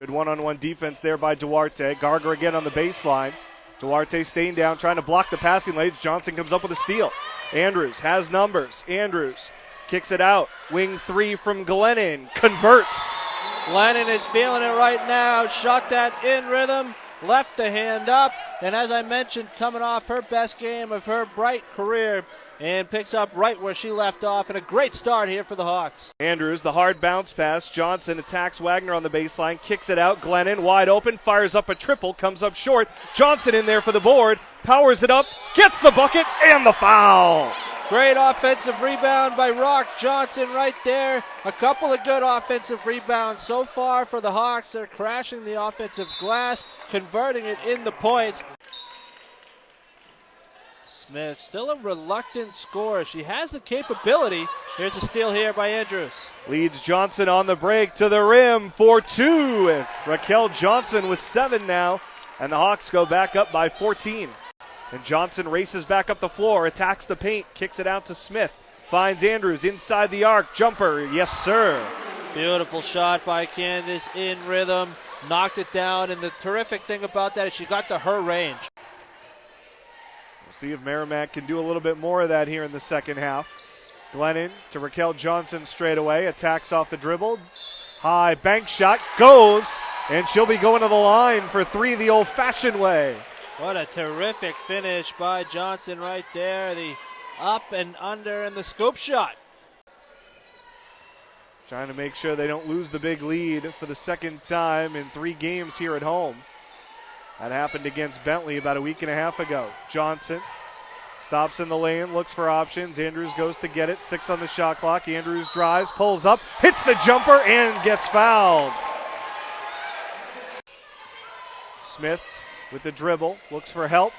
Good one-on-one defense there by Duarte. Garger again on the baseline. Duarte staying down, trying to block the passing lanes. Johnson comes up with a steal. Andrews has numbers. Andrews kicks it out. Wing three from Glennon. Converts. Glennon is feeling it right now. Shot that in rhythm. Left the hand up. And as I mentioned, coming off her best game of her bright career. And picks up right where she left off. And a great start here for the Hawks. Andrews, the hard bounce pass. Johnson attacks Wagner on the baseline. Kicks it out. Glennon wide open. Fires up a triple. Comes up short. Johnson in there for the board. Powers it up. Gets the bucket and the foul. Great offensive rebound by Rock Johnson right there. A couple of good offensive rebounds so far for the Hawks. They're crashing the offensive glass, converting it into points. Smith, still a reluctant scorer. She has the capability. Here's a steal here by Andrews. Leads Johnson on the break to the rim for two. And Raquel Johnson with 7 now. And the Hawks go back up by 14. And Johnson races back up the floor, attacks the paint, kicks it out to Smith. Finds Andrews inside the arc. Jumper, yes sir. Beautiful shot by Candace in rhythm. Knocked it down, and the terrific thing about that is she got to her range. We'll see if Merrimack can do a little bit more of that here in the second half. Glennon to Raquel Johnson straight away. Attacks off the dribble. High bank shot goes, and she'll be going to the line for 3 the old-fashioned way. What a terrific finish by Johnson right there. The up and under and the scoop shot. Trying to make sure they don't lose the big lead for the second time in 3 games here at home. That happened against Bentley about a week and a half ago. Johnson stops in the lane, looks for options. Andrews goes to get it. 6 on the shot clock. Andrews drives, pulls up, hits the jumper, and gets fouled. Smith with the dribble, looks for help.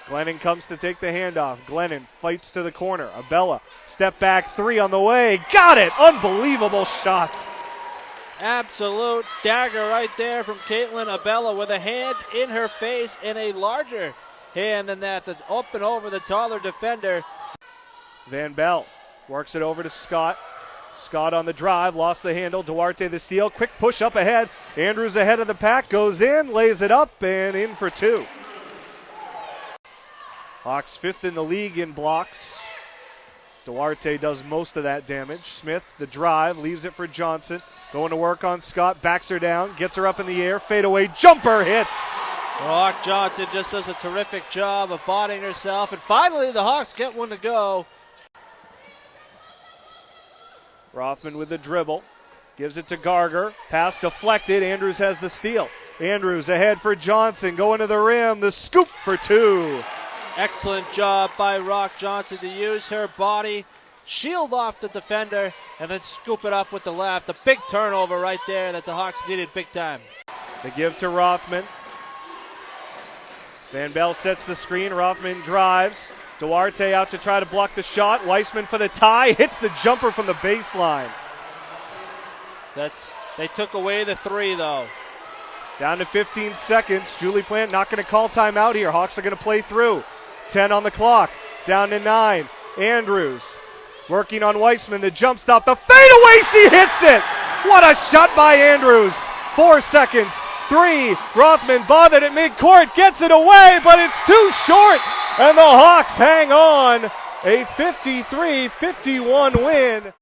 Glennon comes to take the handoff. Glennon fights to the corner. Abella, step back 3 on the way. Got it! Unbelievable shot. Absolute dagger right there from Caitlin Abella with a hand in her face and a larger hand than that to open over the taller defender. Van Bell works it over to Scott. Scott on the drive, lost the handle. Duarte the steal. Quick push up ahead. Andrews ahead of the pack, goes in, lays it up, and in for 2. Hawks 5th in the league in blocks. Duarte does most of that damage. Smith, the drive, leaves it for Johnson. Going to work on Scott, backs her down, gets her up in the air, fadeaway jumper hits. Rock Johnson just does a terrific job of bodying herself, and finally the Hawks get one to go. Rothman with the dribble, gives it to Garger, pass deflected, Andrews has the steal. Andrews ahead for Johnson, going to the rim, the scoop for 2. Excellent job by Rock Johnson to use her body, shield off the defender, and then scoop it up with the left. A big turnover right there that the Hawks needed big time. They give to Rothman. Van Bell sets the screen, Rothman drives. Duarte out to try to block the shot. Weissman for the tie, hits the jumper from the baseline. They took away the 3 though. Down to 15 seconds. Julie Plant not going to call timeout here. Hawks are going to play through. 10 on the clock. Down to 9. Andrews working on Weissman. The jump stop. The fadeaway. She hits it. What a shot by Andrews. 4 seconds. 3. Rothman bothered at midcourt. Gets it away, but it's too short. And the Hawks hang on. A 53-51 win.